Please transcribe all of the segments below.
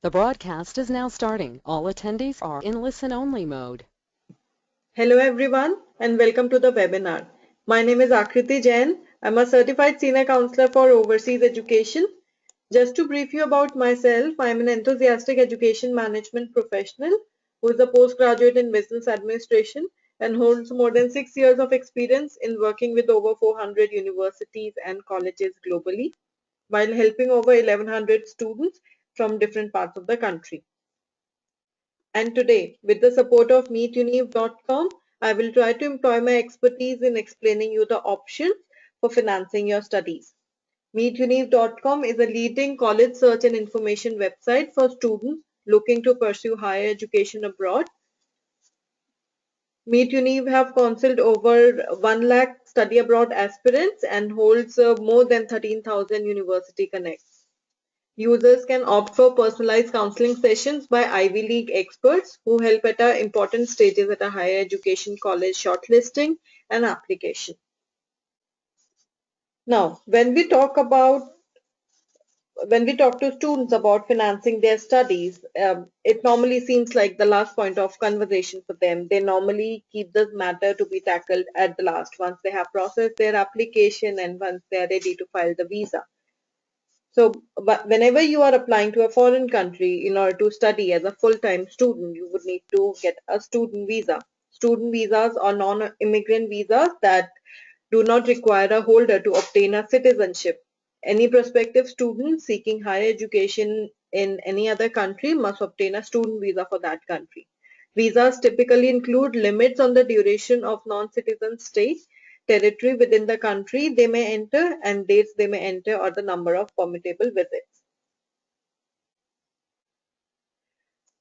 The broadcast is now starting. All attendees are in listen-only mode. Hello everyone and welcome to the webinar. My name is Akriti Jain. I'm a certified senior counselor for overseas education. Just to brief you about myself, I'm an enthusiastic education management professional who is a postgraduate in business administration and holds more than 6 years of experience in working with over 400 universities and colleges globally while helping over 1100 students from different parts of the country. And today, with the support of MeetUniversity.com, I will try to employ my expertise in explaining you the options for financing your studies. MeetUniversity.com is a leading college search and information website for students looking to pursue higher education abroad. MeetUniv have counseled over 1 lakh study abroad aspirants and holds more than 13,000 university connects. Users can opt for personalized counseling sessions by Ivy League experts who help at important stages at a higher education college shortlisting and application. Now, when we talk to students about financing their studies, it normally seems like the last point of conversation for them. They normally keep this matter to be tackled at the last once they have processed their application and once they are ready to file the visa. So, but whenever you are applying to a foreign country in order to study as a full-time student, you would need to get a student visa. Student visas are non-immigrant visas that do not require a holder to obtain a citizenship. Any prospective student seeking higher education in any other country must obtain a student visa for that country. Visas typically include limits on the duration of non-citizen stay, territory within the country they may enter, and dates they may enter, or the number of permittable visits.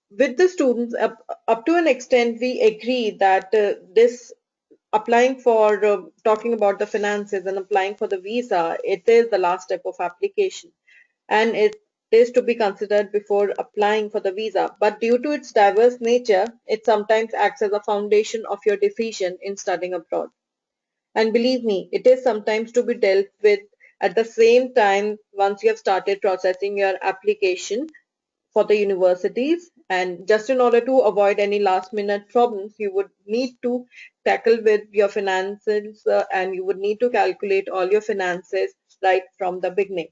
With the students, up to an extent, we agree that this applying for talking about the finances and applying for the visa, it is the last step of application and it is to be considered before applying for the visa. But due to its diverse nature, it sometimes acts as a foundation of your decision in studying abroad. And believe me, it is sometimes to be dealt with at the same time once you have started processing your application for the universities. And just in order to avoid any last minute problems, you would need to tackle with your finances and you would need to calculate all your finances right from the beginning.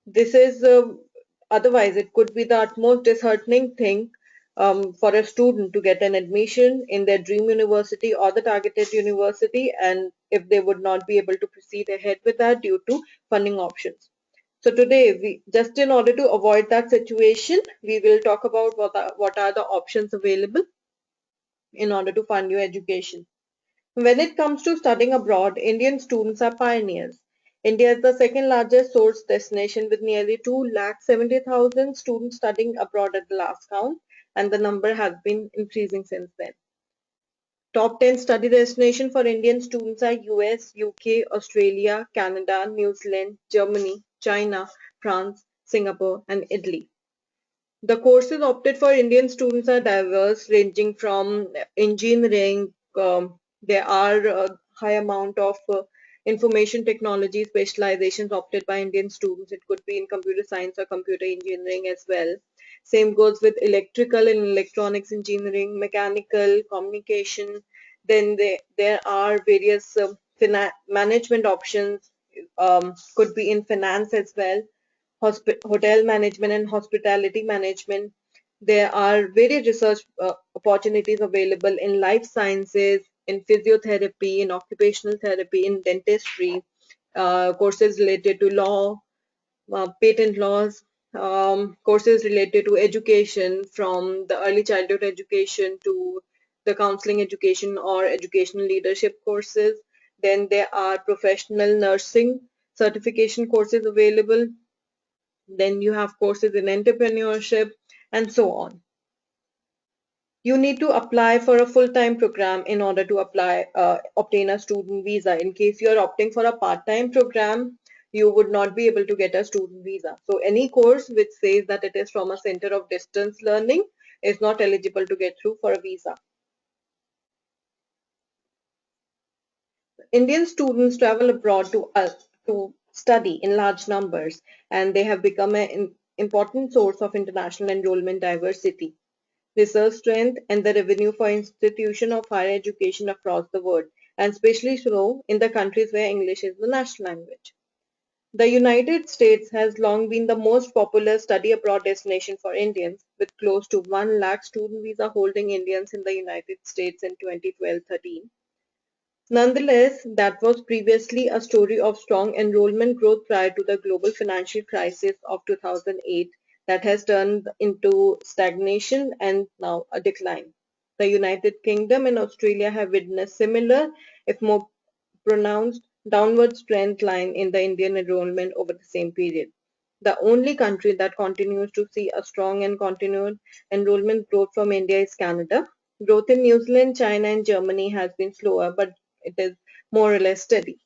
This is otherwise it could be the utmost disheartening thing for a student to get an admission in their dream university or the targeted university, and if they would not be able to proceed ahead with that due to funding options. So today, just in order to avoid that situation, we will talk about what are the options available in order to fund your education. When it comes to studying abroad, Indian students are pioneers. India is the second largest source destination with nearly 2,70,000 students studying abroad at the last count, and the number has been increasing since then. Top 10 study destinations for Indian students are US, UK, Australia, Canada, New Zealand, Germany, China, France, Singapore, and Italy. The courses opted for Indian students are diverse, ranging from engineering. There are a high amount of information technology specializations opted by Indian students. It could be in computer science or computer engineering as well. Same goes with electrical and electronics engineering, mechanical, communication. Then there are various management options, could be in finance as well, hotel management and hospitality management. There are various research opportunities available in life sciences, in physiotherapy, in occupational therapy, in dentistry, courses related to law, patent laws, courses related to education from the early childhood education to the counseling education or educational leadership courses. Then there are professional nursing certification courses available. Then you have courses in entrepreneurship and so on. You need to apply for a full-time program in order to obtain a student visa. In case you are opting for a part-time program, you would not be able to get a student visa. So any course which says that it is from a center of distance learning is not eligible to get through for a visa. Indian students travel abroad to study in large numbers, and they have become an important source of international enrollment diversity, research strength, and the revenue for institutions of higher education across the world, and especially so in the countries where English is the national language. The United States has long been the most popular study abroad destination for Indians, with close to 1 lakh student visa holding Indians in the United States in 2012-13. Nonetheless, that was previously a story of strong enrollment growth prior to the global financial crisis of 2008 that has turned into stagnation and now a decline. The United Kingdom and Australia have witnessed similar, if more pronounced, downward trend line in the Indian enrollment over the same period. The only country that continues to see a strong and continued enrollment growth from India is Canada. Growth in New Zealand, China, and Germany has been slower, but it is more or less steady.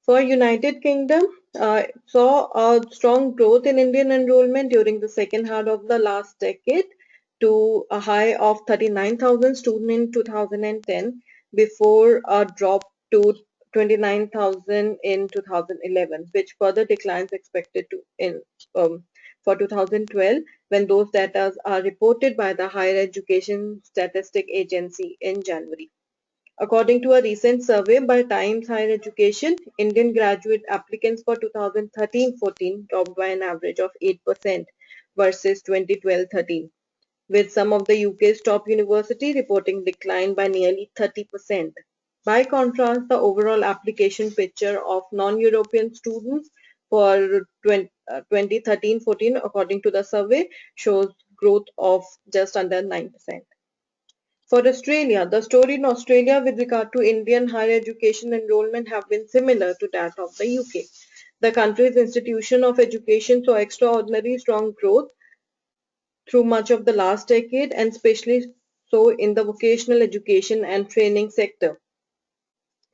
For United Kingdom, saw a strong growth in Indian enrollment during the second half of the last decade to a high of 39,000 students in 2010 before a drop to 29,000 in 2011, which further declines expected to in for 2012 when those data are reported by the Higher Education Statistic Agency in January. According to a recent survey by Times Higher Education, Indian graduate applicants for 2013-14 dropped by an average of 8% versus 2012-13, with some of the UK's top university reporting decline by nearly 30%. By contrast, the overall application picture of non-European students for 2013-14, according to the survey, shows growth of just under 9%. For Australia, the story in Australia with regard to Indian higher education enrollment have been similar to that of the UK. The country's institution of education saw extraordinarily strong growth through much of the last decade and especially so in the vocational education and training sector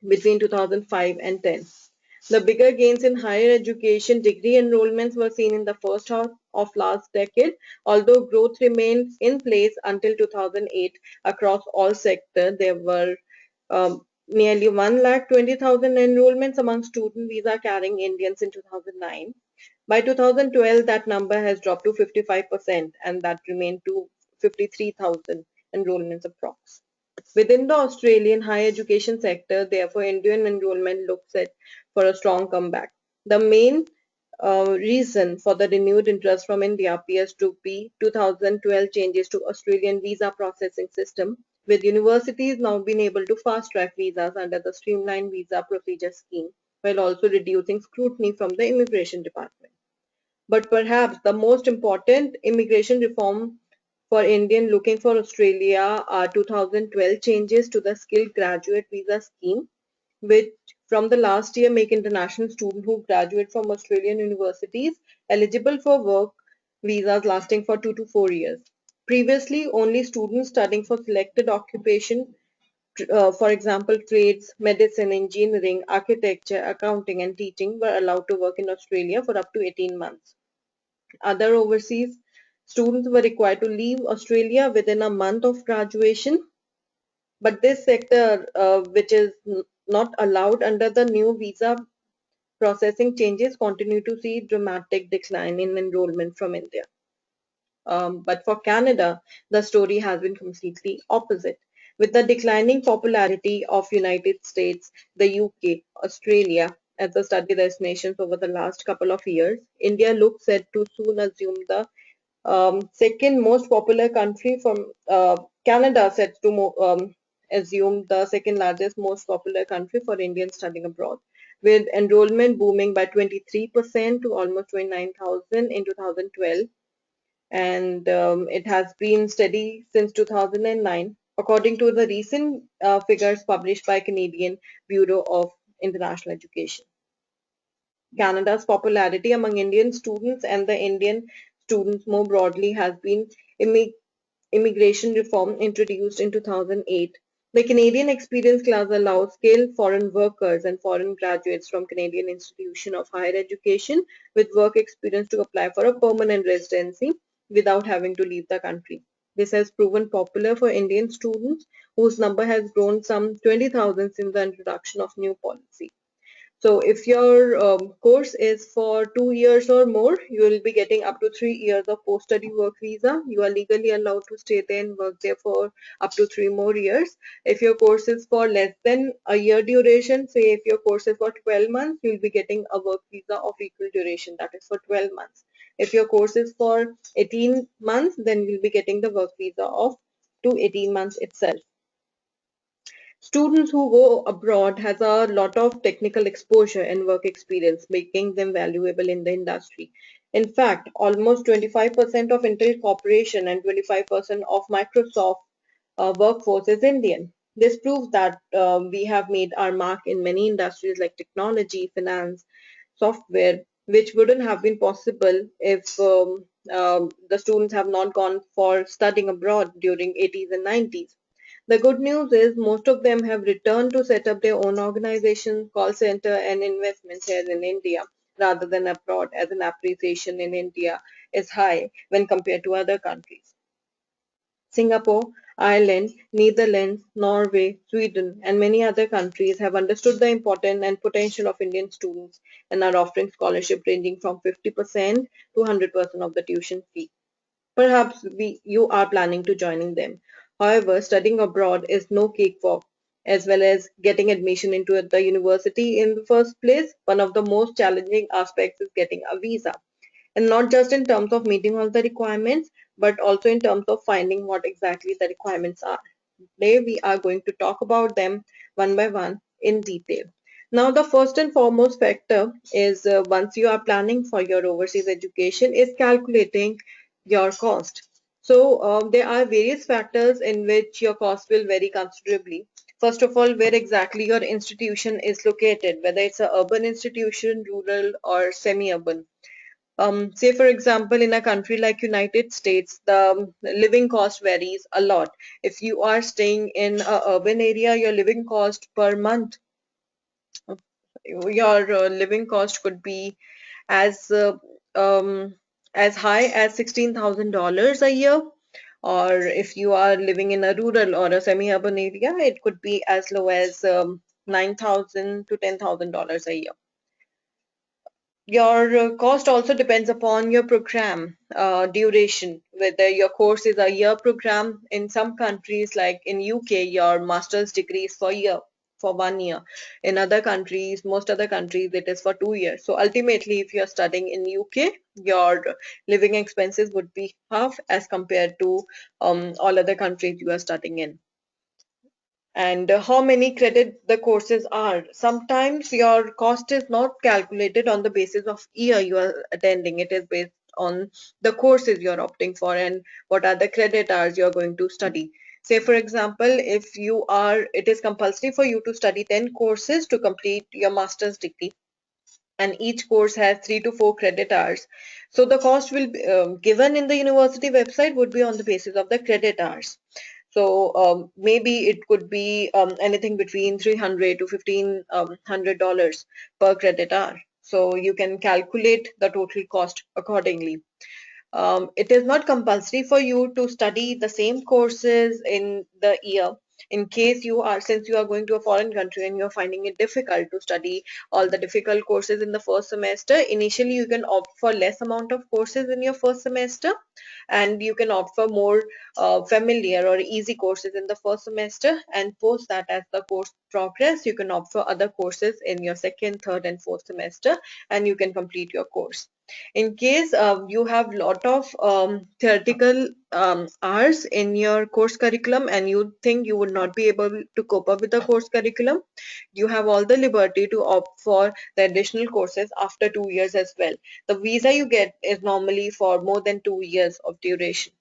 between 2005 and 10. The bigger gains in higher education degree enrollments were seen in the first half of last decade, although growth remained in place until 2008 across all sectors. There were nearly 1,20,000 enrollments among student visa carrying Indians in 2009. By 2012, that number has dropped to 55%, and that remained to 53,000 enrollments approx. Within the Australian higher education sector, therefore, Indian enrollment looks set for a strong comeback. The main reason for the renewed interest from India appears to be 2012 changes to Australian visa processing system, with universities now being able to fast-track visas under the streamlined visa procedure scheme, while also reducing scrutiny from the immigration department. But perhaps the most important immigration reform for Indian looking for Australia are 2012 changes to the skilled graduate visa scheme, which from the last year make international students who graduate from Australian universities eligible for work visas lasting for 2 to 4 years. Previously, only students studying for selected occupation, for example, trades, medicine, engineering, architecture, accounting, and teaching, were allowed to work in Australia for up to 18 months. Other overseas students were required to leave Australia within a month of graduation, but this sector, which is not allowed under the new visa processing changes, continue to see dramatic decline in enrollment from India. But for Canada, the story has been completely opposite. With the declining popularity of United States, the UK, Australia as the study destinations over the last couple of years, India looks set to soon assume the second most popular country from Canada set to assume the second largest most popular country for Indians studying abroad, with enrollment booming by 23% to almost 29,000 in 2012, and it has been steady since 2009, according to the recent figures published by Canadian Bureau of International Education. Canada's popularity among Indian students and the Indian students more broadly has been immigration reform introduced in 2008. The Canadian Experience Clause allows skilled foreign workers and foreign graduates from Canadian institution of higher education with work experience to apply for a permanent residency without having to leave the country. This has proven popular for Indian students, whose number has grown some 20,000 since the introduction of new policy. So if your course is for 2 years or more, you will be getting up to 3 years of post-study work visa. You are legally allowed to stay there and work there for up to 3 more years. If your course is for less than a year duration, say if your course is for 12 months, you'll be getting a work visa of equal duration, that is for 12 months. If your course is for 18 months, then you'll be getting the work visa of to 18 months itself. Students who go abroad has a lot of technical exposure and work experience, making them valuable in the industry. In fact, almost 25% of Intel Corporation and 25% of Microsoft workforce is Indian. This proves that we have made our mark in many industries like technology, finance, software, which wouldn't have been possible if the students have not gone for studying abroad during 80s and 90s. The good news is most of them have returned to set up their own organization, call center, and investments here in India rather than abroad, as an appreciation in India is high when compared to other countries. Singapore, Ireland, Netherlands, Norway, Sweden, and many other countries have understood the importance and potential of Indian students and are offering scholarship ranging from 50% to 100% of the tuition fee. Perhaps you are planning to joining them. However, studying abroad is no cakewalk. As well as getting admission into the university in the first place, one of the most challenging aspects is getting a visa. And not just in terms of meeting all the requirements, but also in terms of finding what exactly the requirements are. Today, we are going to talk about them one by one in detail. Now, the first and foremost factor is once you are planning for your overseas education is calculating your cost. So, there are various factors in which your cost will vary considerably. First of all, where exactly your institution is located, whether it's an urban institution, rural, or semi-urban. Say for example, in a country like United States, the living cost varies a lot. If you are staying in a urban area, your living cost per month, your living cost could be as um, as high as $16,000 a year. Or if you are living in a rural or a semi-urban area, it could be as low as 9,000 to $10,000 a year. Your cost also depends upon your program duration, whether your course is a year program. In some countries, like in UK, your master's degree is for 1 year. In other countries, most other countries, it is for 2 years. So ultimately, if you're studying in UK, your living expenses would be half as compared to all other countries you are studying in. And how many credit the courses are. Sometimes your cost is not calculated on the basis of year you are attending. It is based on the courses you're opting for and what are the credit hours you're going to study. Say for example, if you are, it is compulsory for you to study 10 courses to complete your master's degree, and each course has 3 to 4 credit hours. So the cost will be given in the university website would be on the basis of the credit hours. So maybe it could be anything between 300 to $1,500 per credit hour. So you can calculate the total cost accordingly. It is not compulsory for you to study the same courses in the year. In case you are, since you are going to a foreign country and you're finding it difficult to study all the difficult courses in the first semester, initially you can opt for less amount of courses in your first semester, and you can opt for more familiar or easy courses in the first semester, and post that as the course progress you can opt for other courses in your second, third, and fourth semester, and you can complete your course. In case you have lot of theoretical hours in your course curriculum and you think you would not be able to cope up with the course curriculum, you have all the liberty to opt for the additional courses after 2 years as well. The visa you get is normally for more than 2 years of duration.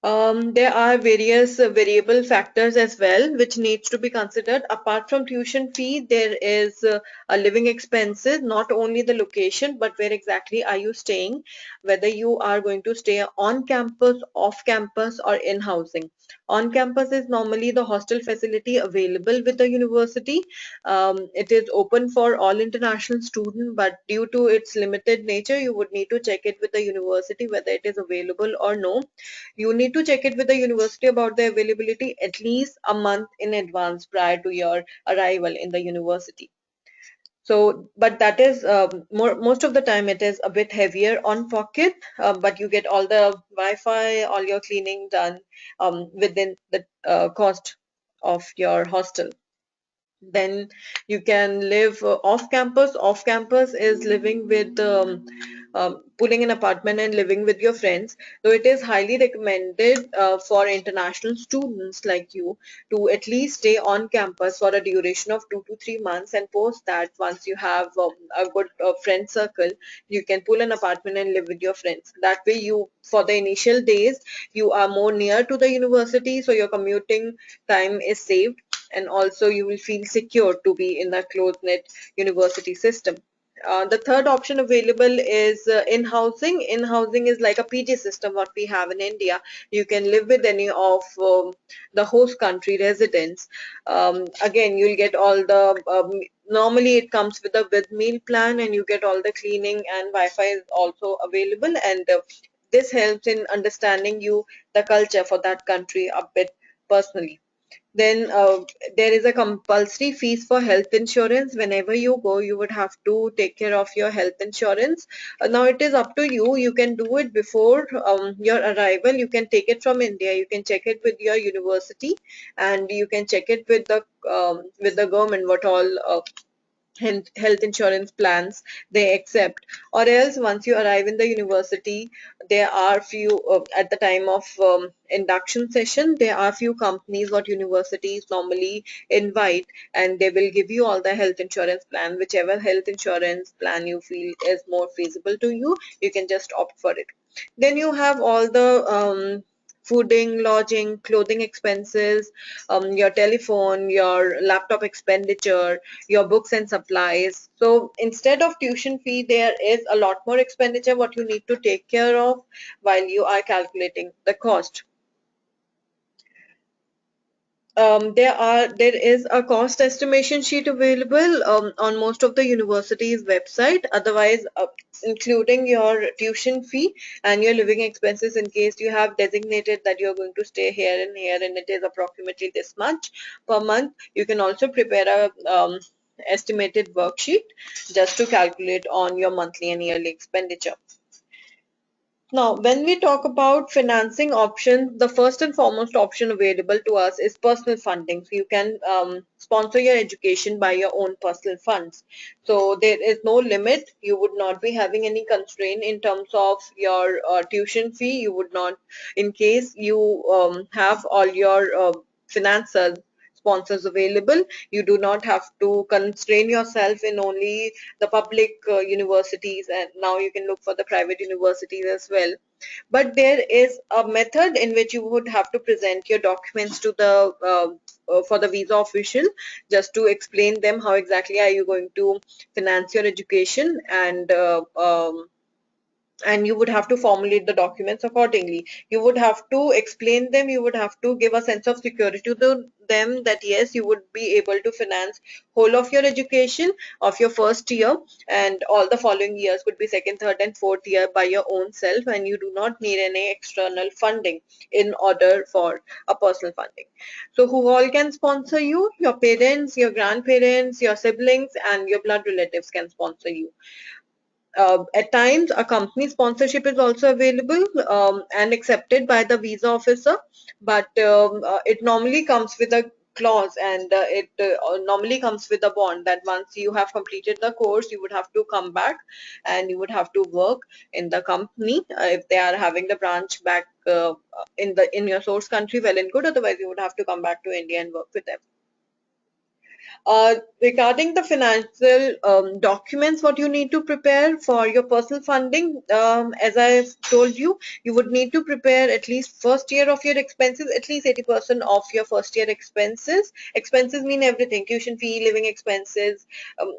There are various variable factors as well which needs to be considered. Apart from tuition fee, there is a living expenses, not only the location, but where exactly are you staying, whether you are going to stay on campus, off campus, or in housing. On campus is normally the hostel facility available with the university. It is open for all international students, but due to its limited nature, you would need to check it with the university whether it is available or no. You need to check it with the university about the availability at least a month in advance prior to your arrival in the university. So, but that is most of the time it is a bit heavier on pocket, but you get all the Wi-Fi, all your cleaning done within the cost of your hostel. Then you can live off campus. Off campus is living with pulling an apartment and living with your friends. Though it is highly recommended for international students like you to at least stay on campus for a duration of 2 to 3 months, and post that, once you have a good friend circle, you can pull an apartment and live with your friends. That way, you, for the initial days, you are more near to the university, so your commuting time is saved, and also you will feel secure to be in a close-knit university system. The third option available is in-housing. In-housing is like a PG system what we have in India. You can live with any of the host country residents. Again, you'll get all the normally it comes with a with meal plan, and you get all the cleaning, and Wi-Fi is also available, and this helps in understanding you the culture for that country a bit personally. Then there is a compulsory fees for health insurance. Whenever you go, you would have to take care of your health insurance. Now it is up to you. You can do it before your arrival. You can take it from India. You can check it with your university, and you can check it with the government what all health insurance plans they accept. Or else, once you arrive in the university, there are few at the time of induction session, there are few companies what universities normally invite, and they will give you all the health insurance plan. Whichever health insurance plan you feel is more feasible to you, you can just opt for it. Then you have all the fooding, lodging, clothing expenses, your telephone, your laptop expenditure, your books and supplies. So instead of tuition fee, there is a lot more expenditure what you need to take care of while you are calculating the cost. There is a cost estimation sheet available on most of the university's website. Otherwise, including your tuition fee and your living expenses, in case you have designated that you're going to stay here and it is approximately this much per month, you can also prepare a estimated worksheet just to calculate on your monthly and yearly expenditure. Now, when we talk about financing options, the first and foremost option available to us is personal funding. So you can sponsor your education by your own personal funds. So there is no limit. You would not be having any constraint in terms of your tuition fee. You would not, in case you have all your finances sponsors available, you do not have to constrain yourself in only the public universities, and now you can look for the private universities as well. But there is a method in which you would have to present your documents to the for the visa official, just to explain them how exactly are you going to finance your education, and you would have to formulate the documents accordingly. You would have to explain them, you would have to give a sense of security to them that yes, you would be able to finance whole of your education of your first year, and all the following years could be second, third and fourth year by your own self, and you do not need any external funding in order for a personal funding. So who all can sponsor you? Your parents, your grandparents, your siblings and your blood relatives can sponsor you. At times, a company sponsorship is also available and accepted by the visa officer, but it normally comes with a clause, and it normally comes with a bond that once you have completed the course, you would have to come back and you would have to work in the company. If they are having the branch back in your source country, well and good. Otherwise, you would have to come back to India and work with them. Regarding the financial documents, what you need to prepare for your personal funding, as I told you, you would need to prepare at least first year of your expenses, at least 80% of your first year expenses. Expenses mean everything: tuition fee, living expenses,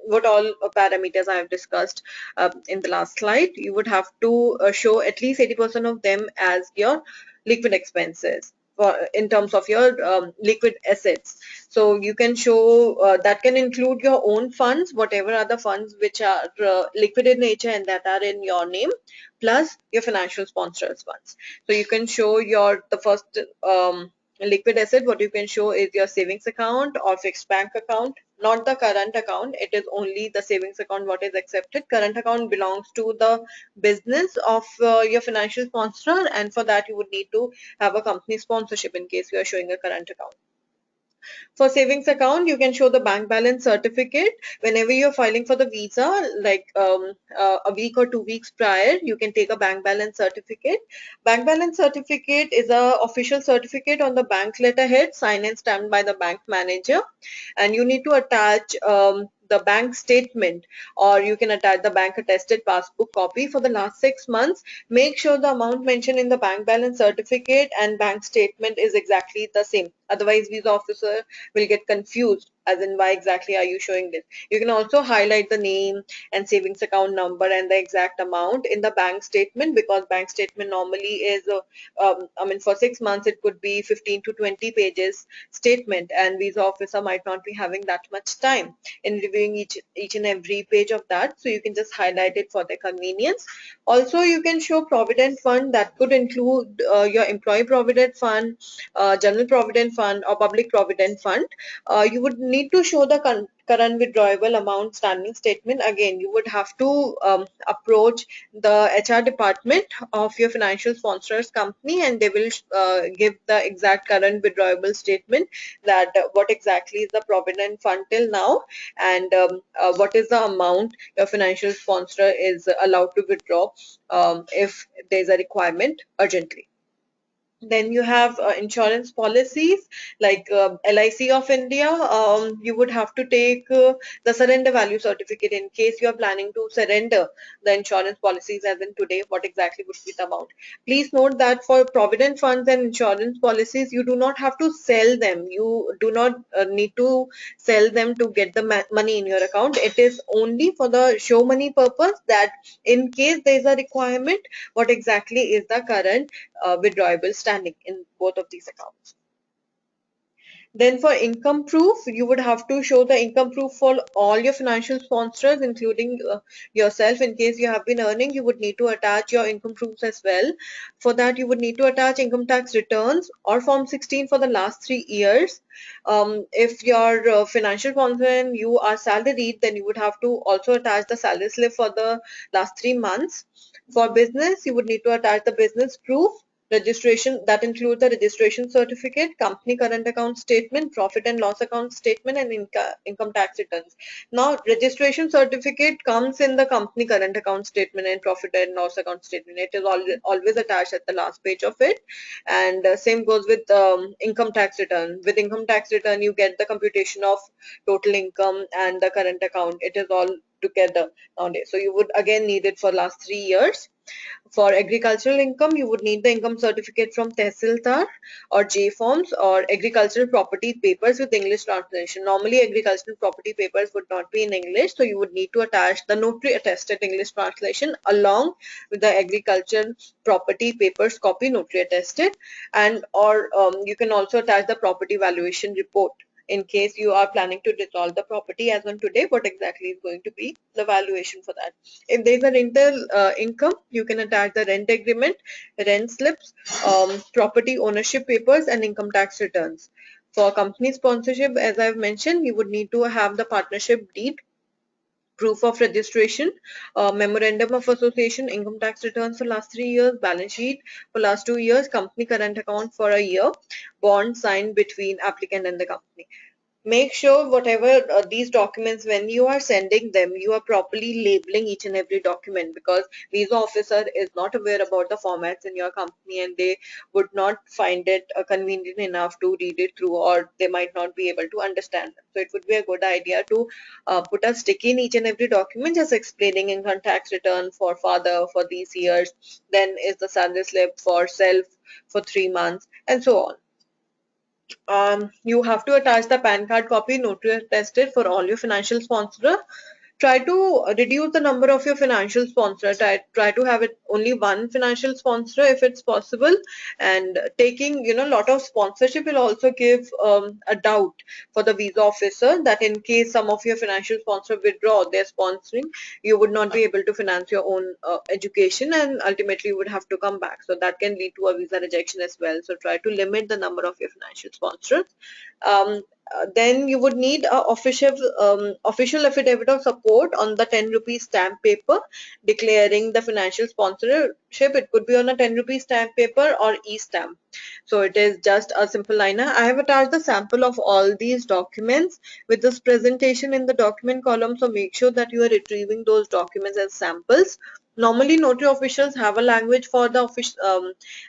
what all parameters I have discussed in the last slide. You would have to show at least 80% of them as your liquid expenses in terms of your liquid assets. So you can show that can include your own funds, whatever are the funds which are liquid in nature and that are in your name, plus your financial sponsors funds. So you can show the first Liquid asset, what you can show is your savings account or fixed bank account, not the current account. It is only the savings account what is accepted. Current account belongs to the business of your financial sponsor, and for that you would need to have a company sponsorship in case you are showing a current account. For savings account, you can show the bank balance certificate. Whenever you're filing for the visa, like a week or 2 weeks prior, you can take a bank balance certificate. Bank balance certificate is a official certificate on the bank letterhead, signed and stamped by the bank manager, and you need to attach the bank statement, or you can attach the bank attested passbook copy for the last 6 months. Make sure the amount mentioned in the bank balance certificate and bank statement is exactly the same. Otherwise, visa officer will get confused as in why exactly are you showing this. You can also highlight the name and savings account number and the exact amount in the bank statement, because bank statement normally is I mean, for 6 months it could be 15 to 20 pages statement, and visa officer might not be having that much time in reviewing each and every page of that, so you can just highlight it for their convenience. Also, you can show provident fund. That could include your employee provident fund, general provident fund, or public provident fund. You would need to show the current withdrawable amount standing statement. Again, you would have to approach the HR department of your financial sponsors company, and they will give the exact current withdrawable statement, that what exactly is the provident fund till now, and what is the amount your financial sponsor is allowed to withdraw if there's a requirement urgently. Then you have insurance policies like LIC of India. You would have to take the surrender value certificate in case you are planning to surrender the insurance policies, as in today, what exactly would be the amount. Please note that for provident funds and insurance policies, you do not have to sell them. You do not need to sell them to get the money in your account. It is only for the show money purpose, that in case there is a requirement, what exactly is the current withdrawable standing in both of these accounts. Then for income proof, you would have to show the income proof for all your financial sponsors, including yourself. In case you have been earning, you would need to attach your income proofs as well. For that, you would need to attach income tax returns or Form 16 for the last 3 years. If your financial sponsor and you are salaried, then you would have to also attach the salary slip for the last 3 months. For business, you would need to attach the business proof. Registration, that includes the registration certificate, company current account statement, profit and loss account statement, and income tax returns. Now, registration certificate comes in the company current account statement and profit and loss account statement. It is always attached at the last page of it. And same goes with income tax return. With income tax return, you get the computation of total income and the current account. It is all together nowadays. So you would again need it for last 3 years. For agricultural income, you would need the income certificate from Tehsildar or J forms, or agricultural property papers with English translation. Normally, agricultural property papers would not be in English, so you would need to attach the notary attested English translation along with the agricultural property papers copy notary attested, and or you can also attach the property valuation report in case you are planning to dissolve the property as on today, what exactly is going to be the valuation for that. If there is a rental income, you can attach the rent agreement, rent slips, property ownership papers, and income tax returns. For company sponsorship, as I've mentioned, you would need to have the partnership deed, proof of registration, memorandum of association, income tax returns for last 3 years, balance sheet for last 2 years, company current account for a year, bond signed between applicant and the company. Make sure whatever these documents, when you are sending them, you are properly labeling each and every document, because visa officer is not aware about the formats in your company, and they would not find it convenient enough to read it through, or they might not be able to understand them. So it would be a good idea to put a stick in each and every document, just explaining income tax return for father for these years, then is the salary slip for self for 3 months, and so on. You have to attach the PAN card copy notary attested for all your financial sponsor. Try to reduce the number of your financial sponsor. Try to have it only one financial sponsor if it's possible. And taking, lot of sponsorship will also give a doubt for the visa officer that in case some of your financial sponsor withdraw their sponsoring, you would not be able to finance your own education, and ultimately you would have to come back. So that can lead to a visa rejection as well. So try to limit the number of your financial sponsors. Um, then you would need a official affidavit of support on the 10 rupee stamp paper declaring the financial sponsorship. It could be on a 10 rupee stamp paper or e-stamp. So it is just a simple liner. I have attached the sample of all these documents with this presentation in the document column. So make sure that you are retrieving those documents as samples. Normally, notary officials have a language for the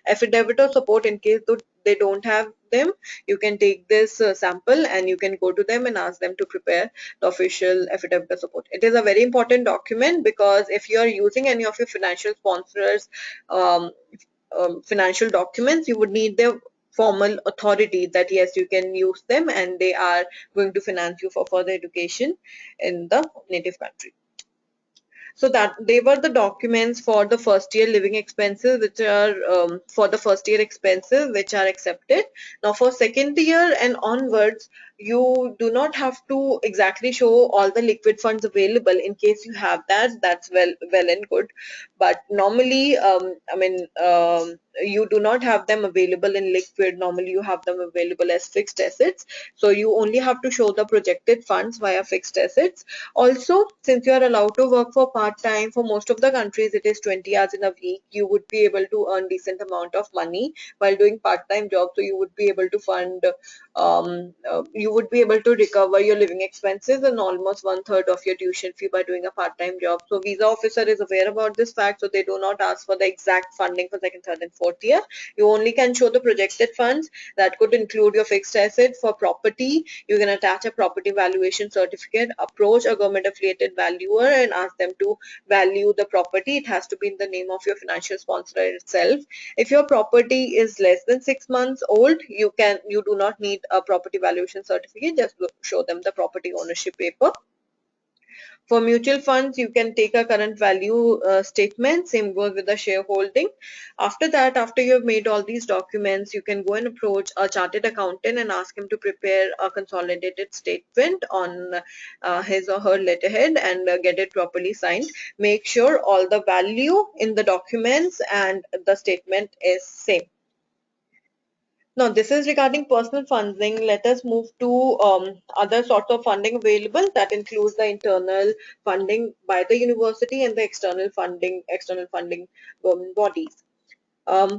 affidavit of support. In case they don't have them, you can take this sample and you can go to them and ask them to prepare the official affidavit of support. It is a very important document because if you are using any of your financial sponsors um, financial documents, you would need their formal authority that yes, you can use them and they are going to finance you for further education in the native country. So that they were the documents for the first year living expenses, which are for the first year expenses, which are accepted. Now for second year and onwards, you do not have to exactly show all the liquid funds available. In case you have that, that's well and good. But normally, you do not have them available in liquid. Normally, you have them available as fixed assets. So you only have to show the projected funds via fixed assets. Also, since you are allowed to work for part-time, for most of the countries it is 20 hours in a week, you would be able to earn decent amount of money while doing part-time job. So you would be able to you would be able to recover your living expenses and almost 1/3 of your tuition fee by doing a part-time job. So visa officer is aware about this fact, so they do not ask for the exact funding for second, third and fourth year. You only can show the projected funds. That could include your fixed asset. For property, you can attach a property valuation certificate, approach a government affiliated valuer and ask them to value the property. It has to be in the name of your financial sponsor itself. If your property is less than 6 months old, you do not need a property valuation certificate. Just show them the property ownership paper. For mutual funds, you can take a current value statement. Same goes with the shareholding. After that, after you have made all these documents, you can go and approach a chartered accountant and ask him to prepare a consolidated statement on his or her letterhead and get it properly signed. Make sure all the value in the documents and the statement is same. Now, this is regarding personal funding. Let us move to other sorts of funding available. That includes the internal funding by the university and the external funding bodies.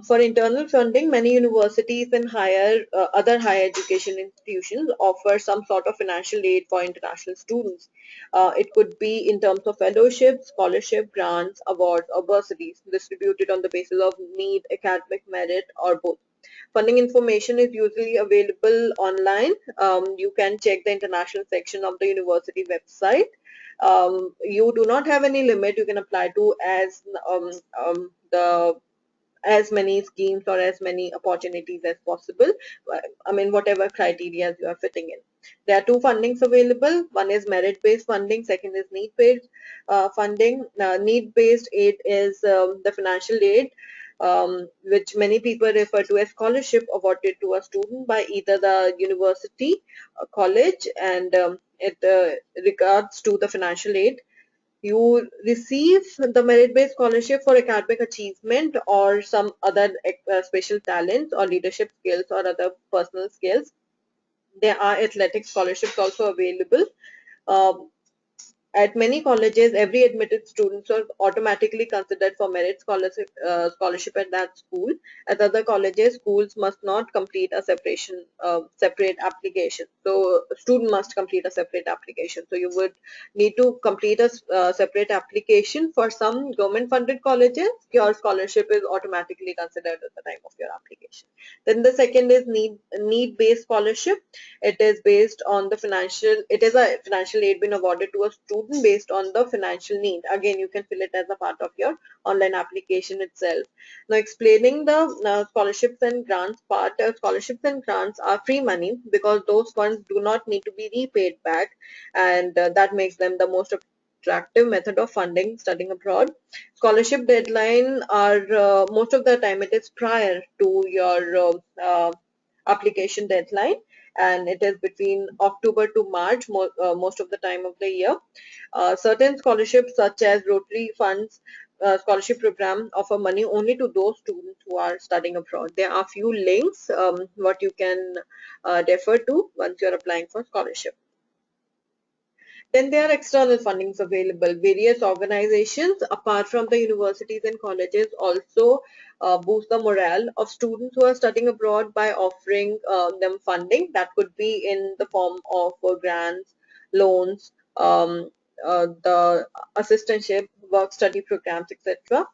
For internal funding, many universities and other higher education institutions offer some sort of financial aid for international students. It could be in terms of fellowship, scholarship, grants, awards, or bursaries distributed on the basis of need, academic merit, or both. Funding information is usually available online. You can check the international section of the university website. You do not have any limit. You can apply to the as many schemes or as many opportunities as possible. Whatever criteria you are fitting in. There are two fundings available. One is merit-based funding. Second is need-based funding. Need-based aid is the financial aid which many people refer to as scholarship awarded to a student by either the university, college, and it regards to the financial aid. You receive the merit-based scholarship for academic achievement or some other special talents or leadership skills or other personal skills. There are athletic scholarships also available. Um, at many colleges, every admitted student are automatically considered for merit scholarship at that school. At other colleges, schools must not complete a separate application. So, a student must complete a separate application. So, you would need to complete a separate application. For some government-funded colleges, your scholarship is automatically considered at the time of your application. Then the second is need-based scholarship. It is based on the it is a financial aid been awarded to a student based on the financial need. Again, you can fill it as a part of your online application itself. Now, explaining the scholarships and grants part, scholarships and grants are free money because those funds do not need to be repaid back, and that makes them the most attractive method of funding studying abroad. Scholarship deadline are most of the time it is prior to your application deadline, and it is between October to March most of the time of the year. Certain scholarships such as Rotary Funds scholarship program offer money only to those students who are studying abroad. There are few links what you can refer to once you're applying for scholarship. Then there are external fundings available. Various organizations, apart from the universities and colleges, also boost the morale of students who are studying abroad by offering them funding. That could be in the form of grants, loans, the assistantship, work study programs, etc.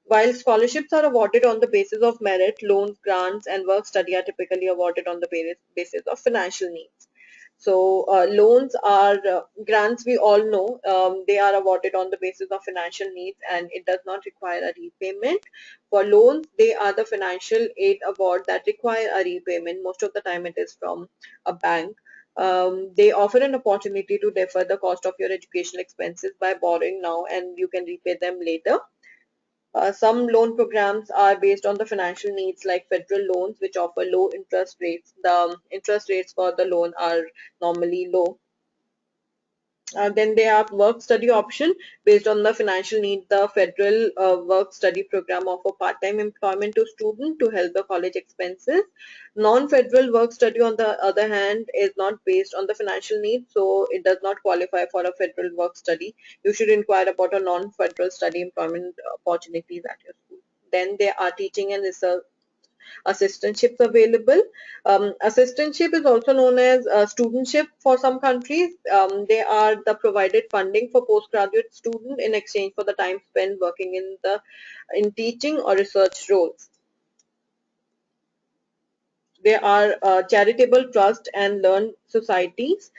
While scholarships are awarded on the basis of merit, loans, grants, and work study are typically awarded on the basis of financial needs. So loans are grants we all know they are awarded on the basis of financial needs and it does not require a repayment. For loans, they are the financial aid award that require a repayment. Most of the time it is from a bank. They offer an opportunity to defer the cost of your educational expenses by borrowing now and you can repay them later. Some loan programs are based on the financial needs like federal loans which offer low interest rates. The interest rates for the loan are normally low. Then they have work study option based on the financial need. The federal work study program offer part-time employment to students to help the college expenses. Non-federal work study on the other hand is not based on the financial need, so it does not qualify for a federal work study. You should inquire about a non-federal study employment opportunities at your school. Then there are teaching and research assistantships available. Assistantship is also known as studentship for some countries. They are the provided funding for postgraduate students in exchange for the time spent working in teaching or research roles. There are charitable trust and learn societies.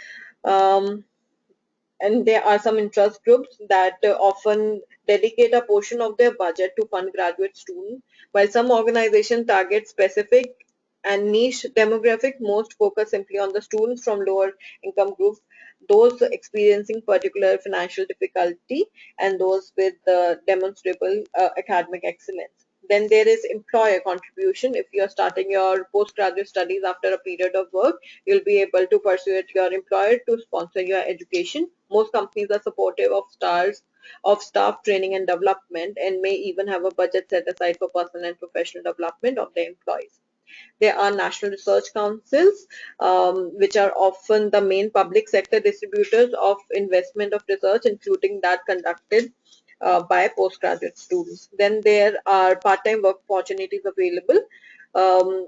Um, and there are some interest groups that often dedicate a portion of their budget to fund graduate students. While some organizations target specific and niche demographic, most focus simply on the students from lower income groups, those experiencing particular financial difficulty and those with demonstrable academic excellence. Then there is employer contribution. If you are starting your postgraduate studies after a period of work, you'll be able to persuade your employer to sponsor your education. Most companies are supportive of staff training and development and may even have a budget set aside for personal and professional development of their employees. There are national research councils, which are often the main public sector distributors of investment of research, including that conducted by postgraduate students. Then there are part-time work opportunities available. Um,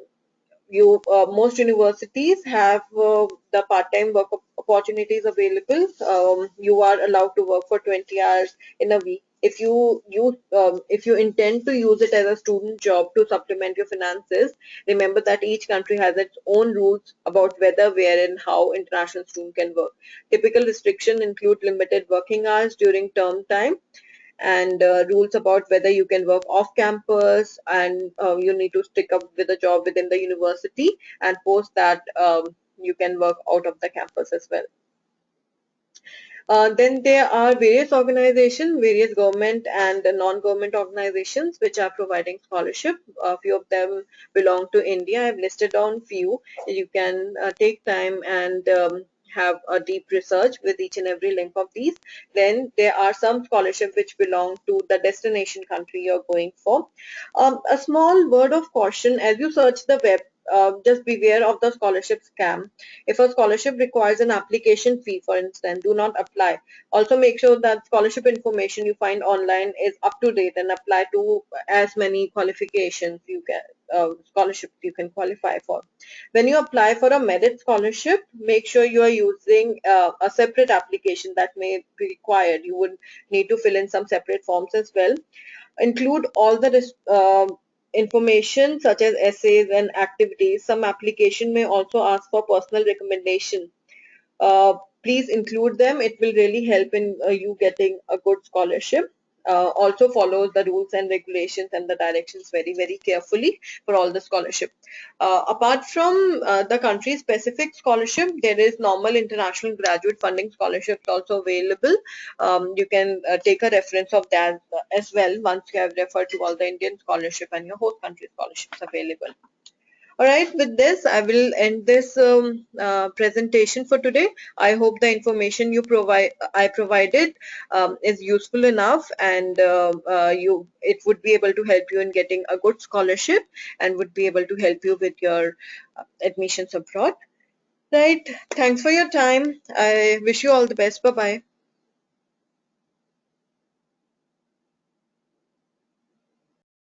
Most universities have the part-time work opportunities available. You are allowed to work for 20 hours in a week. If you intend to use it as a student job to supplement your finances, remember that each country has its own rules about whether, where, and how international students can work. Typical restrictions include limited working hours during term time and rules about whether you can work off campus and you need to stick up with a job within the university and post that you can work out of the campus as well. Then there are various organizations, various government and non-government organizations which are providing scholarship. A few of them belong to India. I've listed down few. You can take time and have a deep research with each and every link of these. Then there are some scholarship which belong to the destination country you're going for. A small word of caution as you search the web. Just beware of the scholarship scam. If a scholarship requires an application fee, for instance, do not apply. Also make sure that scholarship information you find online is up to date and apply to as many qualifications you can scholarships you can qualify for. When you apply for a merit scholarship, make sure you are using a separate application that may be required. You would need to fill in some separate forms as well. Include all the information such as essays and activities. Some application may also ask for personal recommendation. Please include them. It will really help in you getting a good scholarship. also follows the rules and regulations and the directions very, very carefully for all the scholarship. Apart from the country specific scholarship, there is normal international graduate funding scholarships also available. You can take a reference of that as well once you have referred to all the Indian scholarship and your host country scholarships available. All right, with this, I will end this presentation for today. I hope the information I provided is useful enough, and it would be able to help you in getting a good scholarship and would be able to help you with your admissions abroad. Right. Thanks for your time. I wish you all the best. Bye bye.